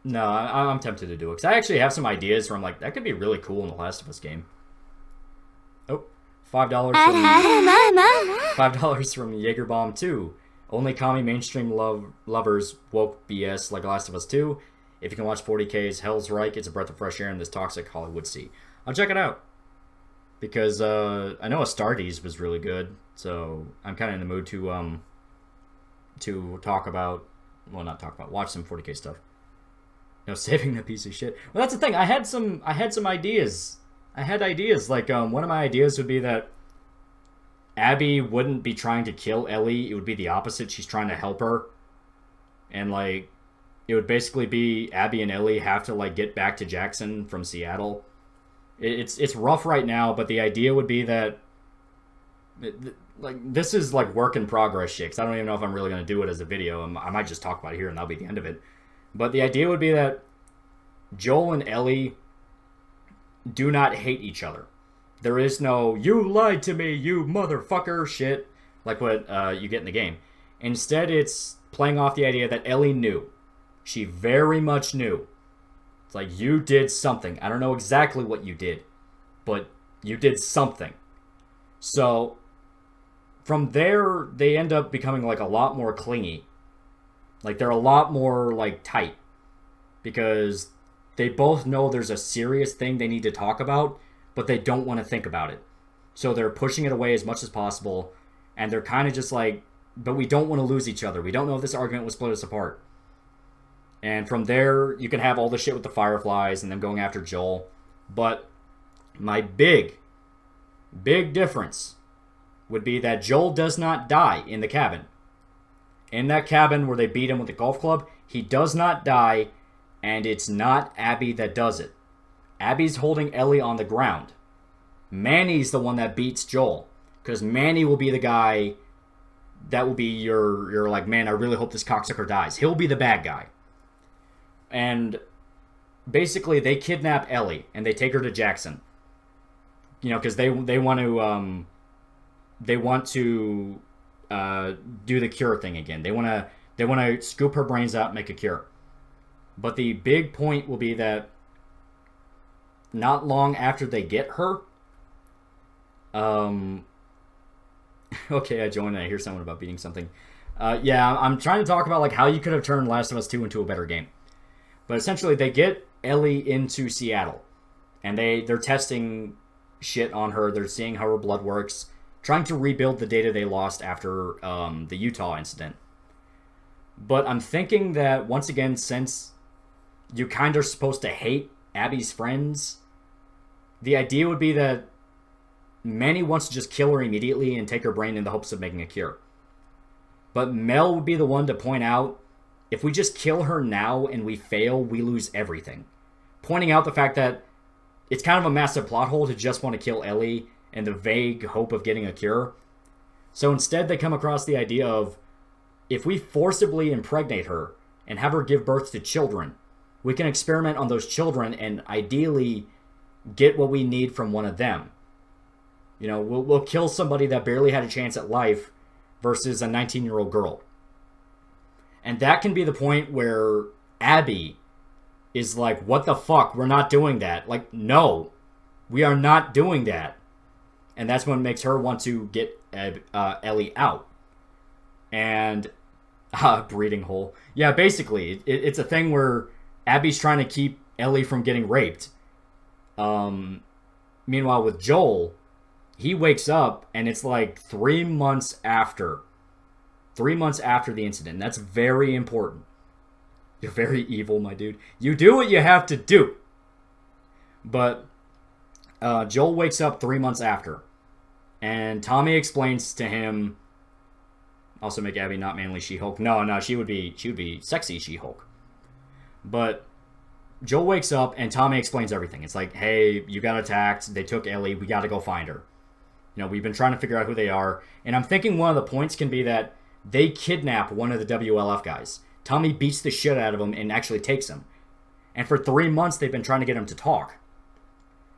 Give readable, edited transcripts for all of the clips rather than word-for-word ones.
No, I'm tempted to do it because I actually have some ideas where I'm like, that could be really cool in the Last of Us game. Oh, $5 from $5 from Jaegerbomb 2. Only commie mainstream lovers woke BS like Last of Us 2. If you can watch 40K's Hell's Reich, it's a breath of fresh air in this toxic Hollywood sea. I'll check it out because I know Astartes was really good, so I'm kind of in the mood to talk about, well, not talk about, watch some 40K stuff. No, saving the piece of shit. Well, that's the thing. I had some ideas. I had ideas. Like, one of my ideas would be that Abby wouldn't be trying to kill Ellie. It would be the opposite. She's trying to help her. And, like, it would basically be Abby and Ellie have to, like, get back to Jackson from Seattle. It's rough right now, but the idea would be that, like, this is, like, work in progress shit, 'cause I don't even know if I'm really going to do it as a video. I might just talk about it here, and that'll be the end of it. But the idea would be that Joel and Ellie do not hate each other. There is no, you lied to me, you motherfucker shit, like what you get in the game. Instead, it's playing off the idea that Ellie knew. She very much knew. It's like, you did something. I don't know exactly what you did, but you did something. So, from there, they end up becoming, like, a lot more clingy. Like, they're a lot more, like, tight. Because they both know there's a serious thing they need to talk about, but they don't want to think about it. So they're pushing it away as much as possible, and they're kind of just like, but we don't want to lose each other. We don't know if this argument will split us apart. And from there, you can have all the shit with the Fireflies and them going after Joel. But my big difference would be that Joel does not die in the cabin. In that cabin where they beat him with the golf club, he does not die, and it's not Abby that does it. Abby's holding Ellie on the ground. Manny's the one that beats Joel, because Manny will be the guy that will be your like, man, I really hope this cocksucker dies. He'll be the bad guy. And basically they kidnap Ellie and they take her to Jackson. You know, because they want to do the cure thing again. They want to scoop her brains out and make a cure. But the big point will be that not long after they get her, okay, I joined and I hear someone about beating something. Yeah, I'm trying to talk about like how you could have turned Last of Us 2 into a better game. But essentially, they get Ellie into Seattle, and they're testing shit on her. They're seeing how her blood works, trying to rebuild the data they lost after the Utah incident. But I'm thinking that, once again, since you kind of supposed to hate Abby's friends, the idea would be that Manny wants to just kill her immediately and take her brain in the hopes of making a cure. But Mel would be the one to point out, if we just kill her now and we fail, we lose everything. Pointing out the fact that it's kind of a massive plot hole to just want to kill Ellie in the vague hope of getting a cure. So instead they come across the idea of, if we forcibly impregnate her and have her give birth to children, we can experiment on those children and ideally get what we need from one of them. You know, we'll kill somebody that barely had a chance at life versus a 19-year-old girl. And that can be the point where Abby is like, what the fuck? We're not doing that. Like, no, we are not doing that. And that's what makes her want to get Ellie out. And, breeding hole. Yeah, basically, it's a thing where Abby's trying to keep Ellie from getting raped. Meanwhile, with Joel, he wakes up and it's like 3 months after. 3 months after the incident. That's very important. You're very evil, my dude. You do what you have to do. But Joel wakes up 3 months after. And Tommy explains to him, also make Abby not manly She-Hulk. No, she would be sexy She-Hulk. But Joel wakes up and Tommy explains everything. It's like, hey, you got attacked. They took Ellie. We got to go find her. You know, we've been trying to figure out who they are. And I'm thinking one of the points can be that they kidnap one of the WLF guys. Tommy beats the shit out of him and actually takes him. And for 3 months, they've been trying to get him to talk.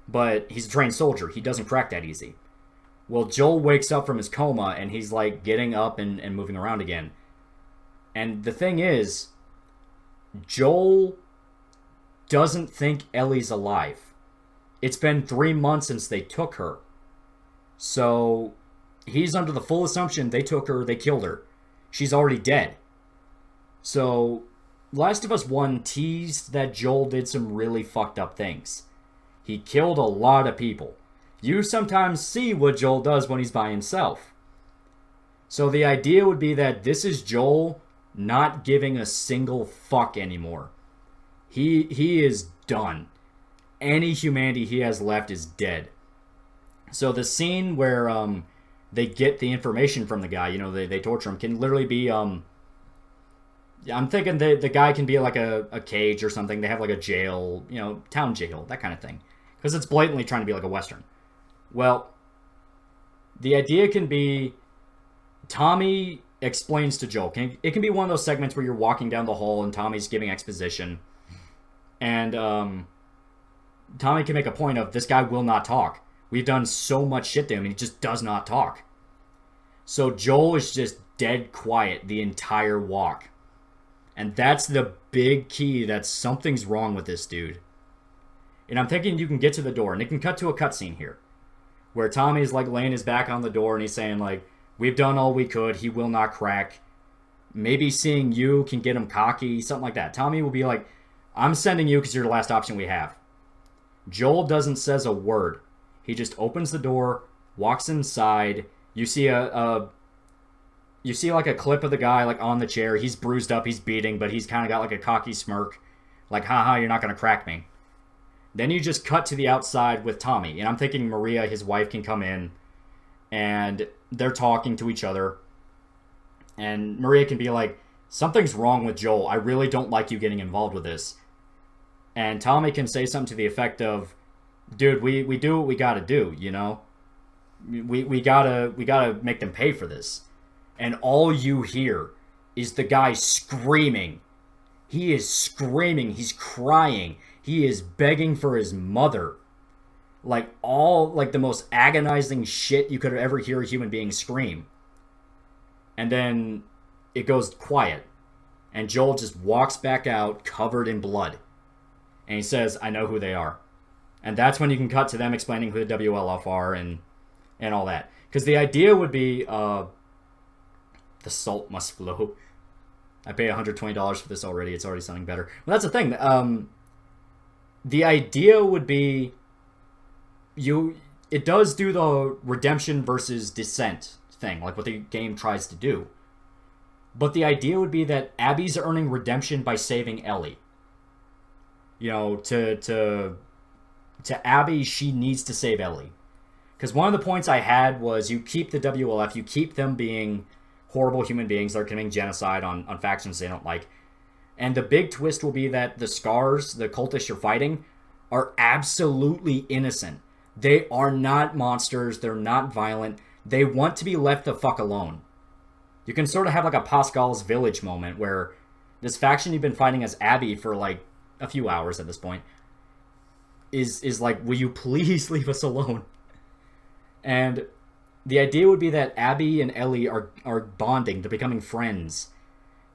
But he's a trained soldier. He doesn't crack that easy. Well, Joel wakes up from his coma and he's like getting up and moving around again. And the thing is, Joel doesn't think Ellie's alive. It's been 3 months since they took her. So he's under the full assumption they took her, they killed her. She's already dead. So Last of Us 1 teased that Joel did some really fucked up things. He killed a lot of people. You sometimes see what Joel does when he's by himself. So the idea would be that this is Joel not giving a single fuck anymore. He is done. Any humanity he has left is dead. So the scene where they get the information from the guy, you know, they torture him, can literally be I'm thinking the guy can be like a cage or something. They have like a jail, you know, town jail, that kind of thing. Because it's blatantly trying to be like a Western. Well, the idea can be Tommy explains to Joel. It can be one of those segments where you're walking down the hall and Tommy's giving exposition. And Tommy can make a point of, this guy will not talk. We've done so much shit to him and he just does not talk. So Joel is just dead quiet the entire walk. And that's the big key that something's wrong with this dude. And I'm thinking you can get to the door, and it can cut to a cutscene here, where Tommy's like laying his back on the door and he's saying like, we've done all we could, he will not crack. Maybe seeing you can get him cocky, something like that. Tommy will be like, I'm sending you because you're the last option we have. Joel doesn't says a word. He just opens the door, walks inside. You see you see like a clip of the guy like on the chair. He's bruised up, he's beating, but he's kind of got like a cocky smirk. Like, haha, you're not going to crack me. Then you just cut to the outside with Tommy. And I'm thinking Maria, his wife, can come in. And they're talking to each other. And Maria can be like, something's wrong with Joel. I really don't like you getting involved with this. And Tommy can say something to the effect of, dude, we do what we gotta do, you know? We gotta make them pay for this. And all you hear is the guy screaming. He is screaming. He's crying. He is begging for his mother. Like the most agonizing shit you could ever hear a human being scream. And then it goes quiet. And Joel just walks back out covered in blood. And he says, I know who they are. And that's when you can cut to them explaining who the WLF are and all that. Because the idea would be, the salt must flow. I pay $120 for this already. It's already sounding better. Well, that's the thing. The idea would be, it does do the redemption versus dissent thing, like what the game tries to do. But the idea would be that Abby's earning redemption by saving Ellie. You know, to Abby, she needs to save Ellie. Because one of the points I had was, you keep the WLF, you keep them being horrible human beings that are committing genocide on factions they don't like. And the big twist will be that the Scars, the cultists you're fighting, are absolutely innocent. They are not monsters. They're not violent. They want to be left the fuck alone. You can sort of have like a Pascal's Village moment where this faction you've been fighting as Abby for like a few hours at this point is like, will you please leave us alone? And the idea would be that Abby and Ellie are bonding. They're becoming friends.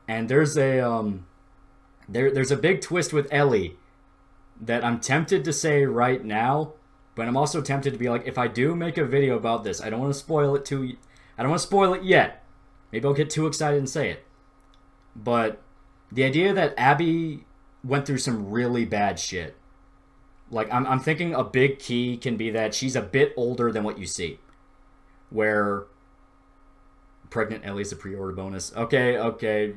And there's a there's a big twist with Ellie that I'm tempted to say right now, but I'm also tempted to be like, if I do make a video about this, I don't want to spoil it I don't want to spoil it yet. Maybe I'll get too excited and say it. But the idea that Abby went through some really bad shit. Like, I'm thinking a big key can be that she's a bit older than what you see. Where pregnant Ellie's a pre-order bonus. Okay.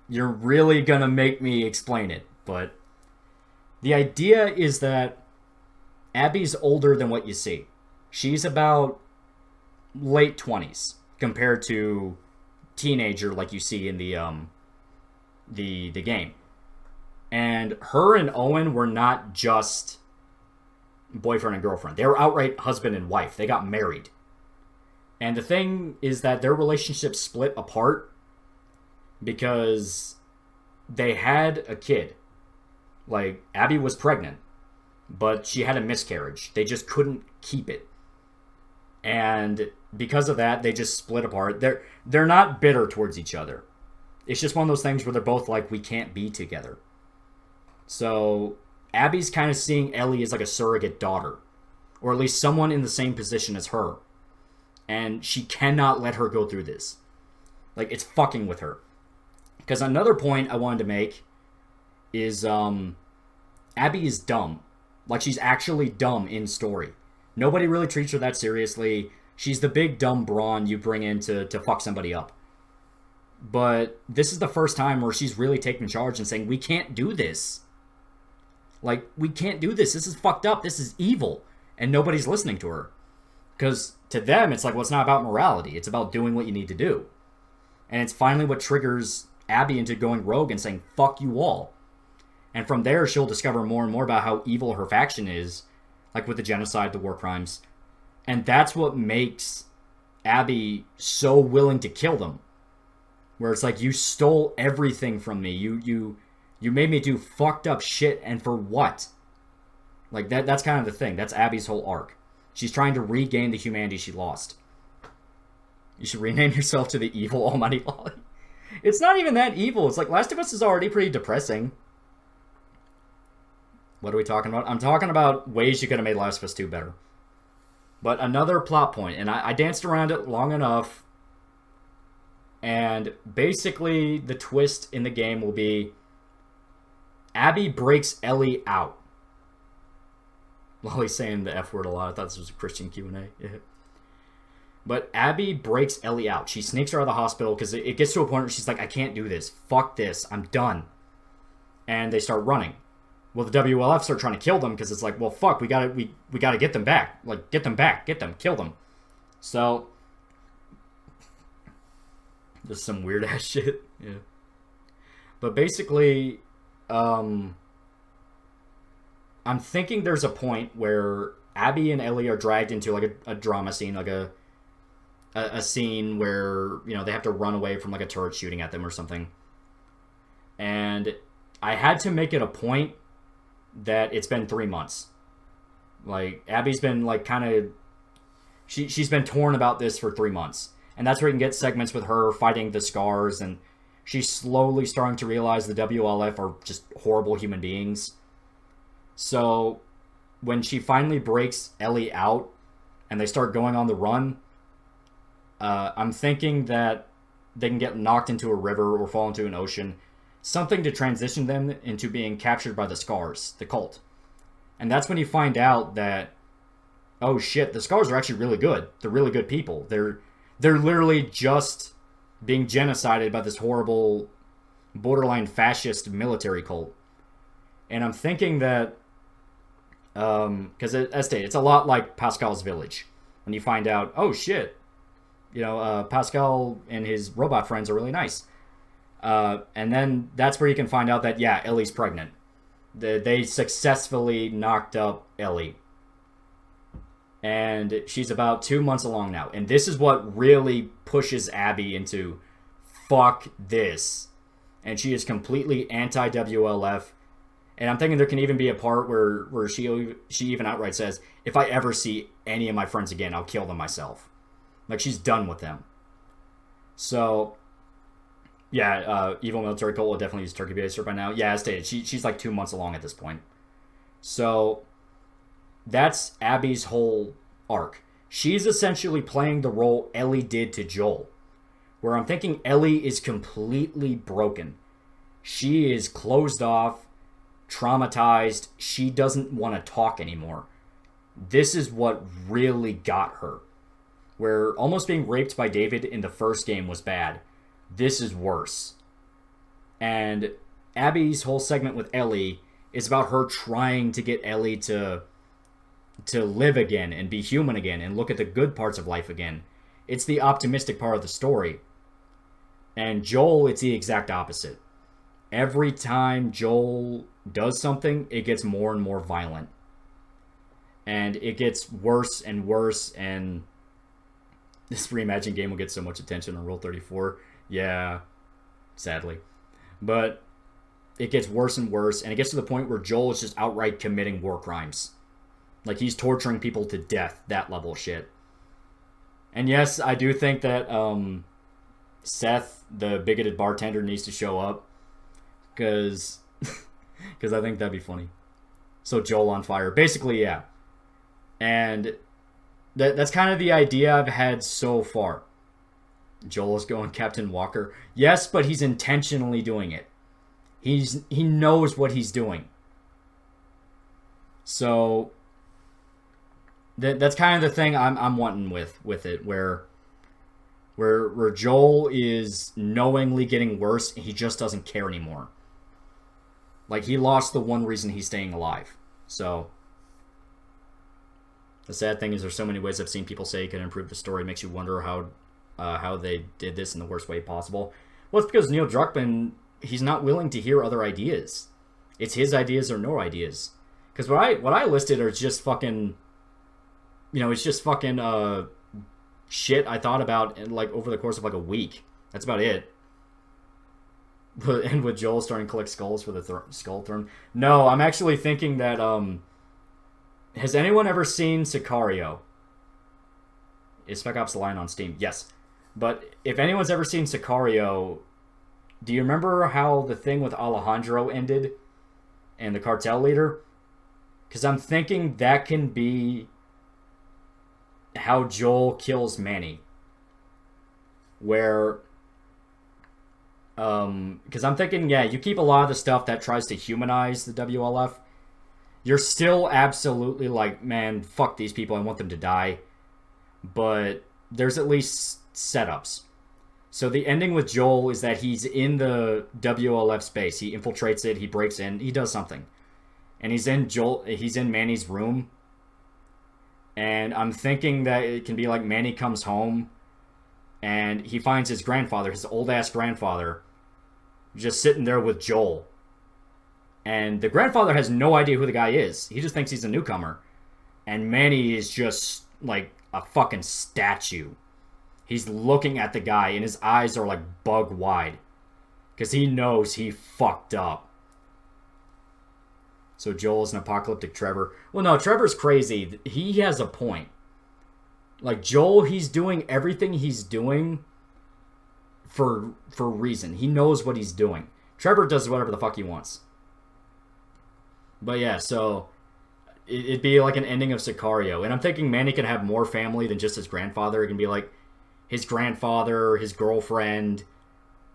You're really gonna make me explain it. But the idea is that Abby's older than what you see. She's about late 20s compared to teenager like you see in the game. And her and Owen were not just boyfriend and girlfriend. They were outright husband and wife. They got married. And the thing is that their relationship split apart because they had a kid. Like, Abby was pregnant, but she had a miscarriage. They just couldn't keep it. And because of that, they just split apart. They're not bitter towards each other. It's just one of those things where they're both like, we can't be together. So Abby's kind of seeing Ellie as like a surrogate daughter, or at least someone in the same position as her. And she cannot let her go through this. Like, it's fucking with her. Because another point I wanted to make is, Abby is dumb. Like, she's actually dumb in story. Nobody really treats her that seriously. She's the big dumb brawn you bring in to fuck somebody up. But this is the first time where she's really taking charge and saying, we can't do this. Like, we can't do this. This is fucked up. This is evil. And nobody's listening to her. Because to them, it's like, well, it's not about morality. It's about doing what you need to do. And it's finally what triggers Abby into going rogue and saying, fuck you all. And from there, she'll discover more and more about how evil her faction is. Like with the genocide, the war crimes. And that's what makes Abby so willing to kill them. Where it's like, you stole everything from me. You made me do fucked up shit, and for what? Like, that's kind of the thing. That's Abby's whole arc. She's trying to regain the humanity she lost. You should rename yourself to the evil almighty Loli. It's not even that evil. It's like, Last of Us is already pretty depressing. What are we talking about? I'm talking about ways you could have made Last of Us 2 better. But another plot point, and I danced around it long enough, and basically the twist in the game will be Abby breaks Ellie out. Loli's saying the F word a lot. I thought this was a Christian Q&A. Yeah. But Abby breaks Ellie out. She sneaks her out of the hospital because it gets to a point where she's like, I can't do this. Fuck this. I'm done. And they start running. Well, the WLF start trying to kill them because it's like, well, fuck, we gotta get them back. Like, get them back. Get them. Kill them. So, there's some weird ass shit. Yeah. But basically, I'm thinking there's a point where Abby and Ellie are dragged into like a drama scene, like a scene where, you know, they have to run away from like a turret shooting at them or something. And I had to make it a point that it's been 3 months. Like, Abby's been like kind of, she's been torn about this for 3 months. And that's where you can get segments with her fighting the scars, and she's slowly starting to realize the WLF are just horrible human beings. So when she finally breaks Ellie out and they start going on the run, I'm thinking that they can get knocked into a river or fall into an ocean. Something to transition them into being captured by the Scars, the cult. And that's when you find out that, oh shit, the Scars are actually really good. They're really good people. They're literally just being genocided by this horrible, borderline fascist military cult. And I'm thinking that, because as stated, it's a lot like Pascal's village. When you find out, oh shit, you know, Pascal and his robot friends are really nice. And then that's where you can find out that, yeah, Ellie's pregnant. They successfully knocked up Ellie. And she's about 2 months along now. And this is what really pushes Abby into, fuck this. And she is completely anti-WLF. And I'm thinking there can even be a part where she even outright says, if I ever see any of my friends again, I'll kill them myself. Like, she's done with them. So, yeah, evil military cult will definitely use turkey baster by now. Yeah, as stated, she's like 2 months along at this point. So, that's Abby's whole arc. She's essentially playing the role Ellie did to Joel. Where I'm thinking Ellie is completely broken. She is closed off, traumatized. She doesn't want to talk anymore. This is what really got her. Where almost being raped by David in the first game was bad. This is worse. And Abby's whole segment with Ellie is about her trying to get Ellie to live again and be human again and look at the good parts of life again. It's the optimistic part of the story. And Joel, it's the exact opposite. Every time Joel does something, it gets more and more violent. And it gets worse and worse, and this reimagined game will get so much attention on Rule 34. Yeah, sadly. But it gets worse and worse, and it gets to the point where Joel is just outright committing war crimes. Like, he's torturing people to death, that level of shit. And yes, I do think that Seth, the bigoted bartender, needs to show up. Because I think that'd be funny. So Joel on fire. Basically, yeah. And that's kind of the idea I've had so far. Joel is going Captain Walker. Yes, but he's intentionally doing it. He knows what he's doing. So that's kind of the thing I'm wanting with it, where Joel is knowingly getting worse, and he just doesn't care anymore. Like, he lost the one reason he's staying alive. So the sad thing is, there's so many ways I've seen people say it can improve the story. It makes you wonder how they did this in the worst way possible. Well, it's because Neil Druckmann, he's not willing to hear other ideas. It's his ideas or no ideas. Because what I listed are just fucking, it's just fucking shit I thought about like over the course of like a week. That's about it. And with Joel starting to collect skulls for the Skull Throne. No, I'm actually thinking that has anyone ever seen Sicario? Is Spec Ops: The Line on Steam? Yes. But if anyone's ever seen Sicario, do you remember how the thing with Alejandro ended and the cartel leader? Because I'm thinking that can be how Joel kills Manny. Where, because I'm thinking, yeah, you keep a lot of the stuff that tries to humanize the WLF. You're still absolutely like, man, fuck these people, I want them to die. But there's at least setups. So the ending with Joel is that he's in the WLF space. He infiltrates it, he breaks in, he does something. And he's in Manny's room. And I'm thinking that it can be like Manny comes home and he finds his grandfather, his old-ass grandfather, just sitting there with Joel. And the grandfather has no idea who the guy is. He just thinks he's a newcomer. And Manny is just like a fucking statue. He's looking at the guy and his eyes are like bug wide. Because he knows he fucked up. So Joel's an apocalyptic Trevor. Well, no, Trevor's crazy. He has a point. Like, Joel, he's doing everything he's doing for reason. He knows what he's doing. Trevor does whatever the fuck he wants. But yeah, so it'd be like an ending of Sicario. And I'm thinking Manny can have more family than just his grandfather. It can be like his grandfather, his girlfriend,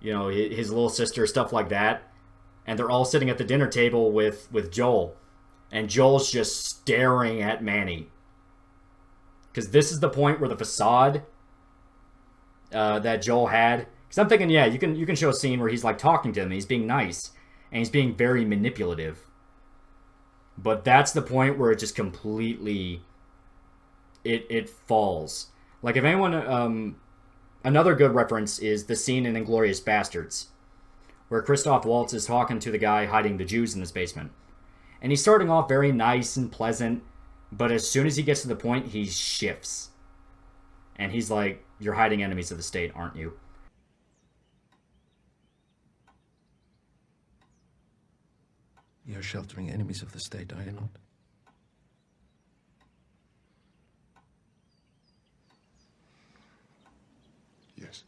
his little sister, stuff like that. And they're all sitting at the dinner table with Joel. And Joel's just staring at Manny. Because this is the point where the facade that Joel had. Because I'm thinking, yeah, you can show a scene where he's like talking to him. And he's being nice. And he's being very manipulative. But that's the point where it just completely... It falls. Like, if anyone... another good reference is the scene in Inglourious Bastards, where Christoph Waltz is talking to the guy hiding the Jews in this basement. And he's starting off very nice and pleasant, but as soon as he gets to the point, he shifts. And he's like, you're hiding enemies of the state, aren't you? You're sheltering enemies of the state, are you not? Yes.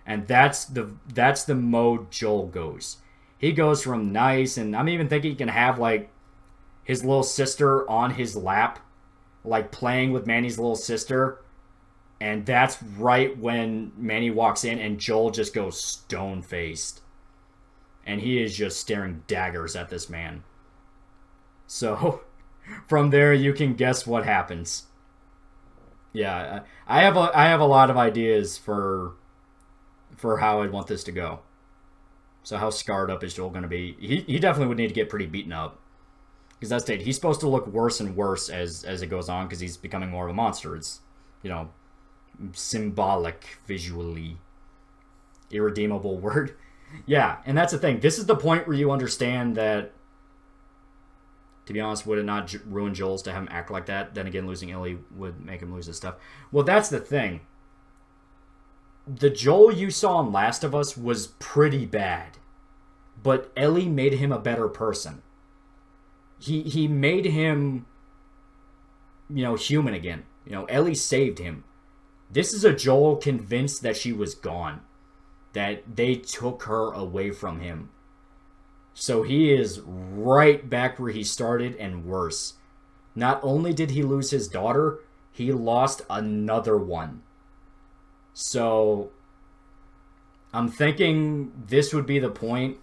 And that's the mode Joel goes. He goes from nice, and I'm even thinking he can have like his little sister on his lap, like playing with Manny's little sister. And that's right when Manny walks in and Joel just goes stone-faced. And he is just staring daggers at this man. So from there you can guess what happens. Yeah, I have a lot of ideas for how I'd want this to go. So how scarred up is Joel going to be? He definitely would need to get pretty beaten up. Because that's it. He's supposed to look worse and worse as it goes on because he's becoming more of a monster. It's, symbolic visually. Irredeemable word. Yeah, and that's the thing. This is the point where you understand that, to be honest, would it not ruin Joel's to have him act like that? Then again, losing Ellie would make him lose his stuff. Well, that's the thing. The Joel you saw in Last of Us was pretty bad. But Ellie made him a better person. He made him, human again. Ellie saved him. This is a Joel convinced that she was gone. That they took her away from him. So he is right back where he started and worse. Not only did he lose his daughter, he lost another one. So I'm thinking this would be the point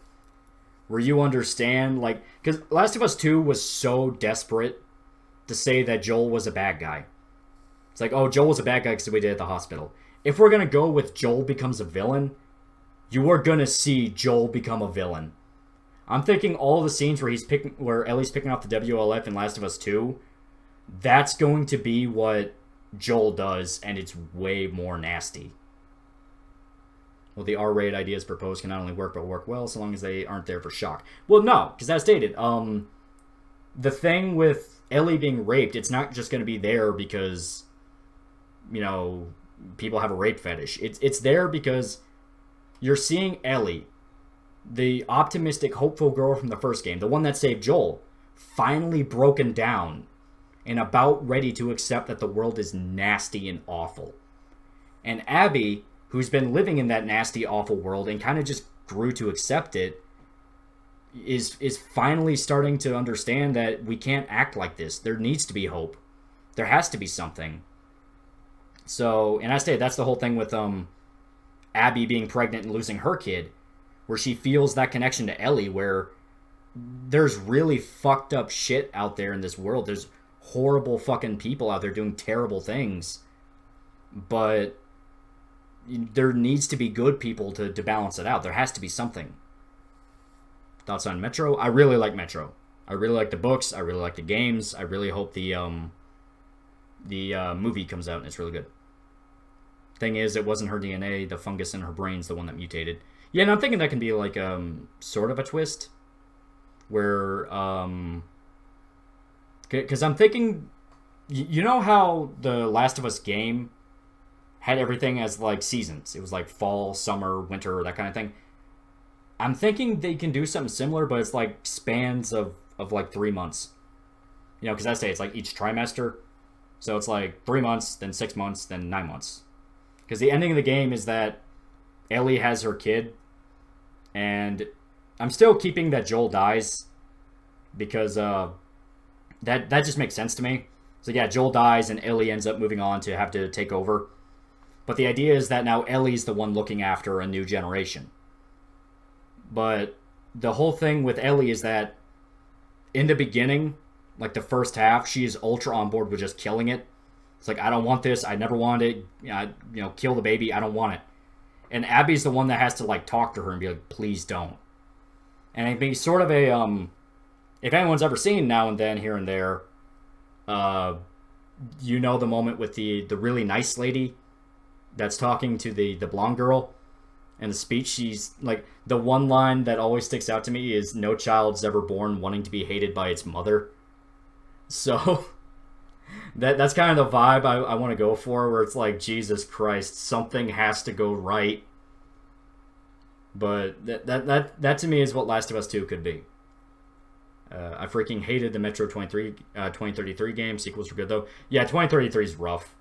where you understand, like, because Last of Us 2 was so desperate to say that Joel was a bad guy. It's like, oh, Joel was a bad guy because we did at the hospital. If we're going to go with Joel becomes a villain, you are going to see Joel become a villain. I'm thinking all the scenes where Ellie's picking off the WLF in Last of Us 2, that's going to be what Joel does, and it's way more nasty. Well, the R-rated ideas proposed can not only work, but work well so long as they aren't there for shock. Well, no, because as stated, the thing with Ellie being raped, it's not just going to be there because, you know, people have a rape fetish. It's there because you're seeing Ellie, the optimistic, hopeful girl from the first game, the one that saved Joel, finally broken down and about ready to accept that the world is nasty and awful. And Abby, who's been living in that nasty, awful world and kind of just grew to accept it, is finally starting to understand that we can't act like this. There needs to be hope. There has to be something. So, and I say that's the whole thing with Abby being pregnant and losing her kid, where she feels that connection to Ellie, where there's really fucked up shit out there in this world. There's horrible fucking people out there doing terrible things. But there needs to be good people to balance it out. There has to be something. Thoughts on Metro? I really like Metro. I really like the books. I really like the games. I really hope the movie comes out and it's really good. Thing is, it wasn't her DNA. The fungus in her brain's the one that mutated. Yeah, and I'm thinking that can be like sort of a twist. Where, because I'm thinking, you know how the Last of Us game had everything as like seasons. It was like fall, summer, winter, that kind of thing. I'm thinking they can do something similar, but it's like spans of like 3 months. You know, because I say it's like each trimester. So it's like 3 months, then 6 months, then 9 months. Because the ending of the game is that Ellie has her kid. And I'm still keeping that Joel dies. Because that just makes sense to me. So yeah, Joel dies and Ellie ends up moving on to have to take over. But the idea is that now Ellie's the one looking after a new generation. But the whole thing with Ellie is that in the beginning, like the first half, she is ultra on board with just killing it. It's like, I don't want this. I never wanted it. Kill the baby. I don't want it. And Abby's the one that has to like talk to her and be like, please don't. And it'd be sort of a, if anyone's ever seen Now and Then, Here and There, you know the moment with the really nice lady that's talking to the blonde girl. And the speech, she's like, the one line that always sticks out to me is, no child's ever born wanting to be hated by its mother. So that's kind of the vibe I want to go for, where it's like, Jesus Christ, something has to go right. But that to me is what Last of Us 2 could be. I freaking hated the Metro 2033 game. Sequels were good though. Yeah, 2033 is rough.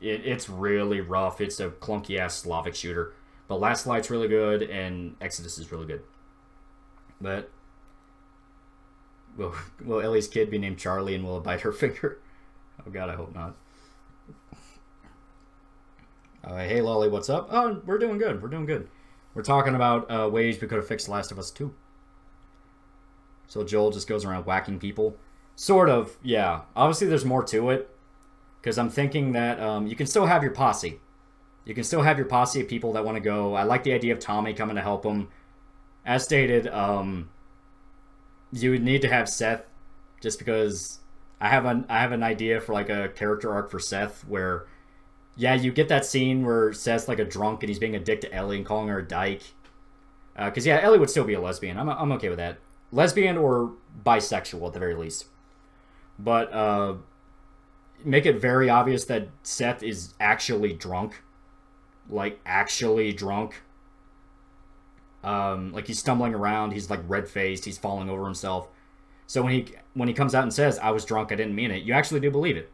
It's really rough. It's a clunky ass Slavic shooter. But Last Light's really good, and Exodus is really good. But will Ellie's kid be named Charlie, and will it bite her finger? Oh God, I hope not. Hey Loli, what's up? Oh, we're doing good. We're doing good. We're talking about ways we could have fixed Last of Us 2. So Joel just goes around whacking people. Sort of, yeah. Obviously, there's more to it. Because I'm thinking that you can still have your posse. You can still have your posse of people that want to go. I like the idea of Tommy coming to help him. As stated, you would need to have Seth, just because I have an idea for like a character arc for Seth where, yeah, you get that scene where Seth's like a drunk and he's being a dick to Ellie and calling her a dyke. Because yeah, Ellie would still be a lesbian. I'm okay with that. Lesbian or bisexual at the very least. But make it very obvious that Seth is actually drunk. Like, actually drunk. Like, he's stumbling around, he's, like, red-faced, he's falling over himself. So when he comes out and says, I was drunk, I didn't mean it, you actually do believe it.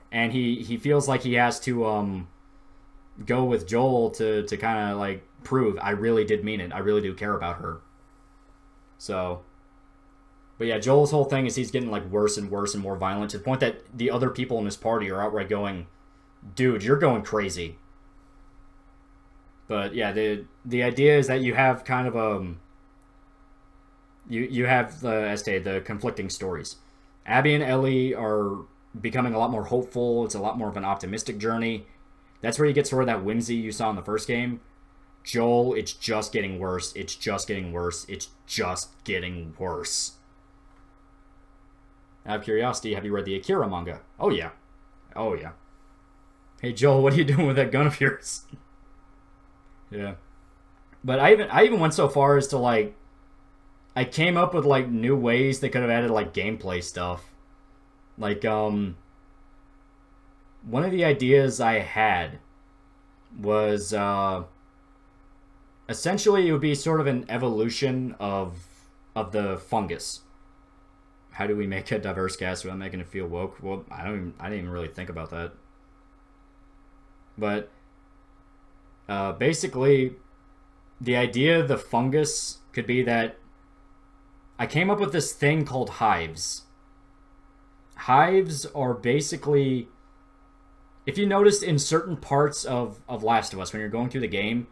And he feels like he has to, go with Joel to kind of, like, prove, I really did mean it, I really do care about her. So, but yeah, Joel's whole thing is he's getting like worse and worse and more violent to the point that the other people in his party are outright going, dude, you're going crazy. But yeah, the idea is that you have kind of you have the conflicting stories. Abby and Ellie are becoming a lot more hopeful. It's a lot more of an optimistic journey. That's where you get sort of that whimsy you saw in the first game. Joel, it's just getting worse. It's just getting worse. It's just getting worse. Out of curiosity, have you read the Akira manga? Oh yeah. Oh yeah. Hey Joel, what are you doing with that gun of yours? Yeah. But I even went so far as to like I came up with like new ways they could have added like gameplay stuff. Like one of the ideas I had was essentially it would be sort of an evolution of the fungus. How do we make a diverse cast without making it feel woke? Well, I didn't even really think about that. But basically, the idea of the fungus could be that I came up with this thing called hives. Hives are basically, if you noticed in certain parts of Last of Us, when you're going through the game,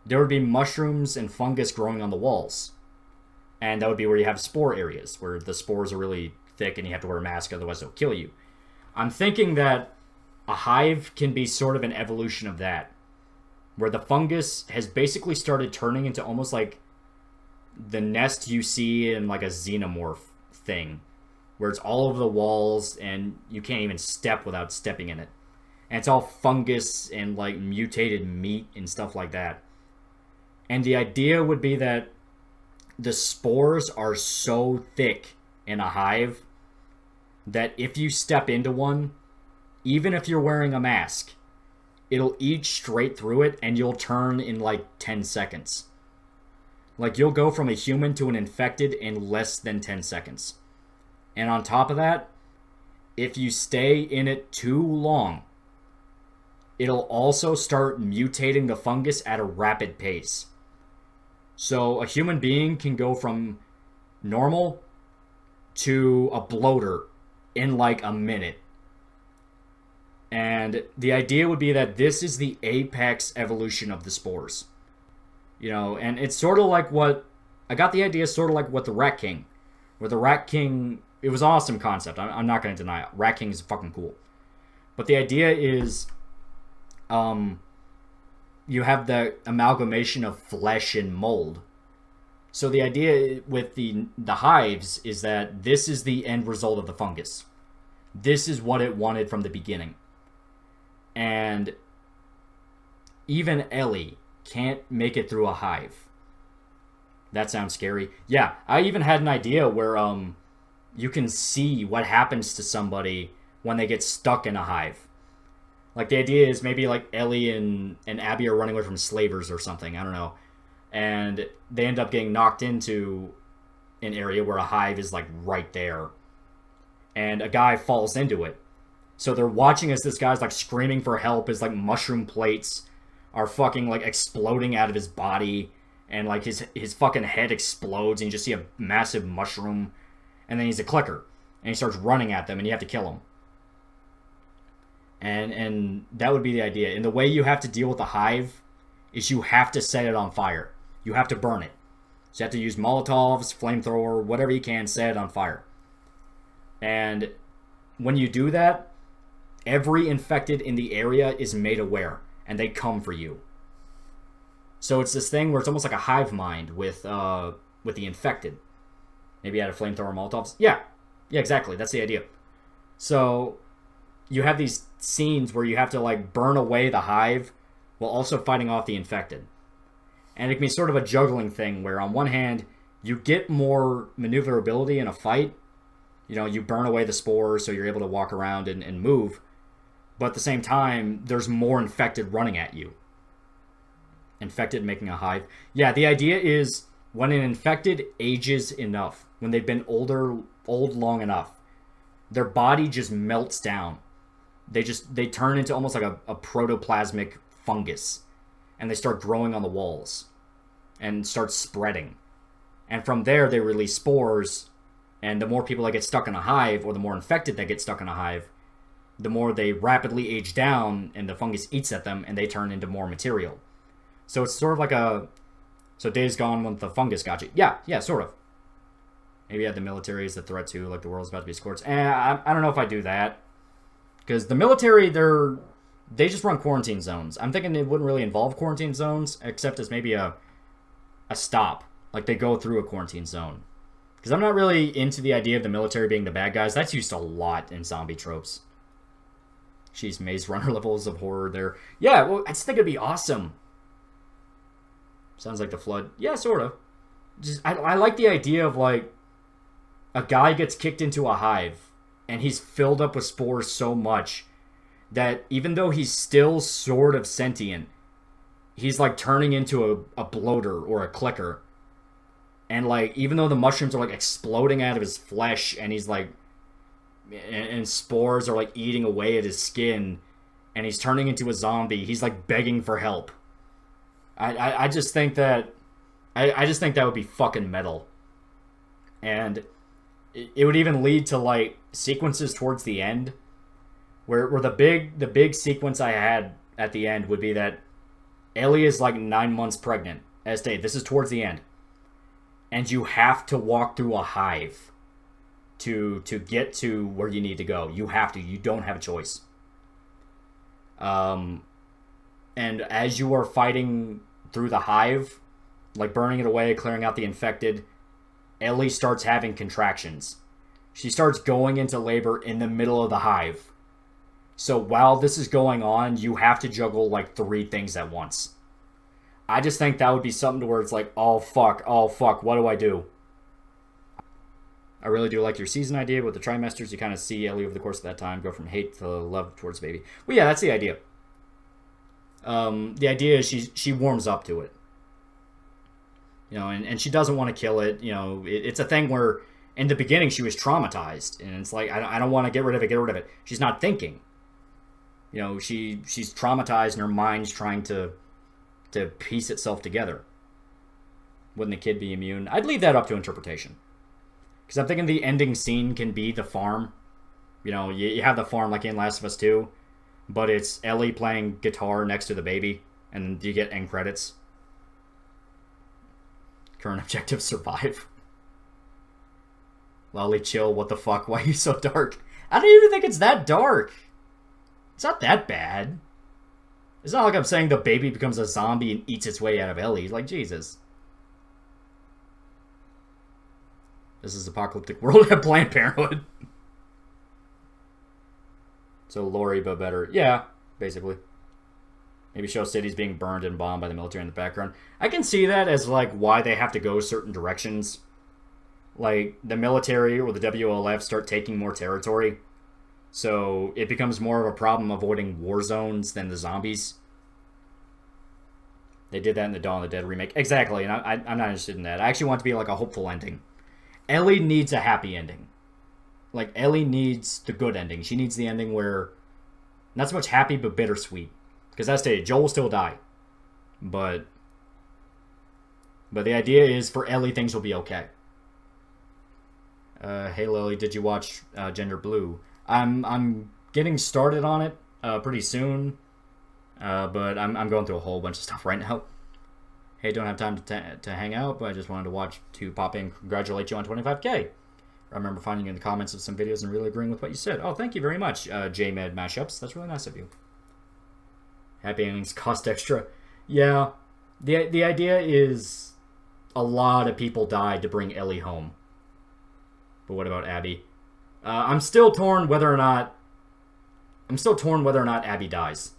there would be mushrooms and fungus growing on the walls. And that would be where you have spore areas, where the spores are really thick and you have to wear a mask, otherwise they'll kill you. I'm thinking that a hive can be sort of an evolution of that, where the fungus has basically started turning into almost like the nest you see in like a xenomorph thing, where it's all over the walls and you can't even step without stepping in it. And it's all fungus and like mutated meat and stuff like that. And the idea would be that the spores are so thick in a hive that if you step into one, even if you're wearing a mask, it'll eat straight through it and you'll turn in like 10 seconds. Like you'll go from a human to an infected in less than 10 seconds. And on top of that, if you stay in it too long, it'll also start mutating the fungus at a rapid pace. So a human being can go from normal to a bloater in like a minute. And the idea would be that this is the apex evolution of the spores. You know, and it's sort of like what... I got the idea sort of like what the Rat King... Where the Rat King... It was an awesome concept. I'm not going to deny it. Rat King is fucking cool. But the idea is... you have the amalgamation of flesh and mold. So the idea with the hives is that this is the end result of the fungus. This is what it wanted from the beginning. And even Ellie can't make it through a hive. That sounds scary. Yeah, I even had an idea where you can see what happens to somebody when they get stuck in a hive. Like, the idea is maybe, like, Ellie and Abby are running away from slavers or something. I don't know. And they end up getting knocked into an area where a hive is, like, right there. And a guy falls into it. So they're watching as this guy's, like, screaming for help. His, like, mushroom plates are fucking, like, exploding out of his body. And, like, his fucking head explodes. And you just see a massive mushroom. And then he's a clicker. And he starts running at them. And you have to kill him. And that would be the idea. And the way you have to deal with the hive is you have to set it on fire. You have to burn it. So you have to use Molotovs, flamethrower, whatever you can, set it on fire. And when you do that, every infected in the area is made aware. And they come for you. So it's this thing where it's almost like a hive mind with the infected. Maybe add a flamethrower, Molotovs. Yeah, exactly. That's the idea. So you have these scenes where you have to, like, burn away the hive while also fighting off the infected. And it can be sort of a juggling thing where on one hand, you get more maneuverability in a fight. You know, you burn away the spores so you're able to walk around and move. But at the same time, there's more infected running at you. Infected making a hive. Yeah, the idea is when an infected ages enough, when they've been old long enough, their body just melts down. They turn into almost like a protoplasmic fungus. And they start growing on the walls. And start spreading. And from there, they release spores. And the more people that get stuck in a hive, or the more infected that get stuck in a hive, the more they rapidly age down, and the fungus eats at them, and they turn into more material. So it's sort of like a... So Days Gone when the fungus got you. Yeah, sort of. Maybe the military is the threat too, like the world's about to be scorched. I don't know if I do that. Because the military, they just run quarantine zones. I'm thinking it wouldn't really involve quarantine zones, except as maybe a stop. Like they go through a quarantine zone. Because I'm not really into the idea of the military being the bad guys. That's used a lot in zombie tropes. Jeez, Maze Runner levels of horror there. Yeah, well, I just think it'd be awesome. Sounds like the Flood. Yeah, sort of. I like the idea of, like, a guy gets kicked into a hive, and he's filled up with spores so much that even though he's still sort of sentient, he's, like, turning into a bloater or a clicker. And, like, even though the mushrooms are, like, exploding out of his flesh, and he's, like... And spores are, like, eating away at his skin, and he's turning into a zombie, he's, like, begging for help. I just think that... I just think that would be fucking metal. And it would even lead to, like, sequences towards the end, where the big sequence I had at the end would be that Ellie is, like, 9 months pregnant. As stated, this is towards the end. And you have to walk through a hive to get to where you need to go. You have to. You don't have a choice. And as you are fighting through the hive, like burning it away, clearing out the infected, Ellie starts having contractions. She starts going into labor in the middle of the hive. So while this is going on, you have to juggle like 3 things at once. I just think that would be something to where it's like, oh fuck, what do I do? I really do like your season idea with the trimesters. You kind of see Ellie over the course of that time go from hate to love towards baby. Well, yeah, that's the idea. The idea is she warms up to it. You know, and she doesn't want to kill it. You know, it's a thing where in the beginning she was traumatized. And it's like, I don't want to get rid of it. She's not thinking. You know, she's traumatized and her mind's trying to piece itself together. Wouldn't the kid be immune? I'd leave that up to interpretation. Because I'm thinking the ending scene can be the farm. You know, you have the farm like in Last of Us 2. But it's Ellie playing guitar next to the baby. And you get end credits. Current objective, survive. Loli, chill, what the fuck? Why are you so dark? I don't even think it's that dark. It's not that bad. It's not like I'm saying the baby becomes a zombie and eats its way out of Ellie. Like, Jesus. This is apocalyptic world at Planned Parenthood. So Lori, but better. Yeah, basically. Maybe show cities being burned and bombed by the military in the background. I can see that as, like, why they have to go certain directions. Like, the military or the WLF start taking more territory. So it becomes more of a problem avoiding war zones than the zombies. They did that in the Dawn of the Dead remake. Exactly, and I'm not interested in that. I actually want it to be like a hopeful ending. Ellie needs a happy ending. Like, Ellie needs the good ending. She needs the ending where, not so much happy, but bittersweet. Because as stated, Joel will still die. But the idea is for Ellie, things will be okay. Hey Loli, did you watch Gender Blue? I'm getting started on it pretty soon, but I'm going through a whole bunch of stuff right now. Hey, don't have time to hang out, but I just wanted to pop in and congratulate you on 25K. I remember finding you in the comments of some videos and really agreeing with what you said. Oh, thank you very much, JMed Mashups. That's really nice of you. Happy endings cost extra. Yeah, the idea is a lot of people died to bring Ellie home. But what about Abby? I'm still torn whether or not Abby dies.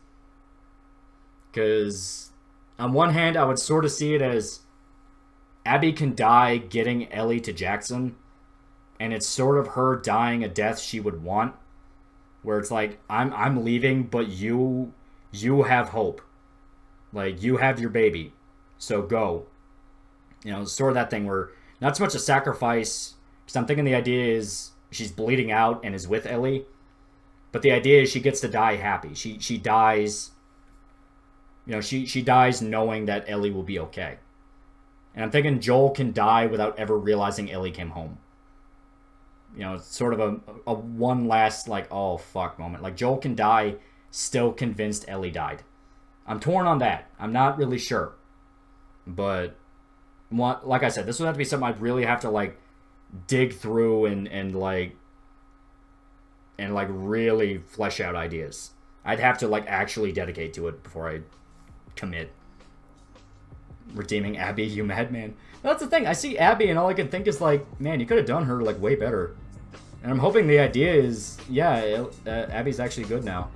Because on one hand, I would sort of see it as Abby can die getting Ellie to Jackson, and it's sort of her dying a death she would want, where it's like, I'm leaving, but you have hope. Like, you have your baby, so go. You know, sort of that thing where not so much a sacrifice, because I'm thinking the idea is she's bleeding out and is with Ellie, but the idea is she gets to die happy. She dies, you know, she dies knowing that Ellie will be okay. And I'm thinking Joel can die without ever realizing Ellie came home. You know, it's sort of a one last, like, oh, fuck moment. Like, Joel can die still convinced Ellie died. I'm torn on that. I'm not really sure. But, like I said, this would have to be something I'd really have to, like, dig through and really flesh out ideas. I'd have to, like, actually dedicate to it before I commit. Redeeming Abby, you madman. That's the thing. I see Abby and all I can think is, like, man, you could have done her, like, way better. And I'm hoping the idea is, yeah, Abby's actually good now.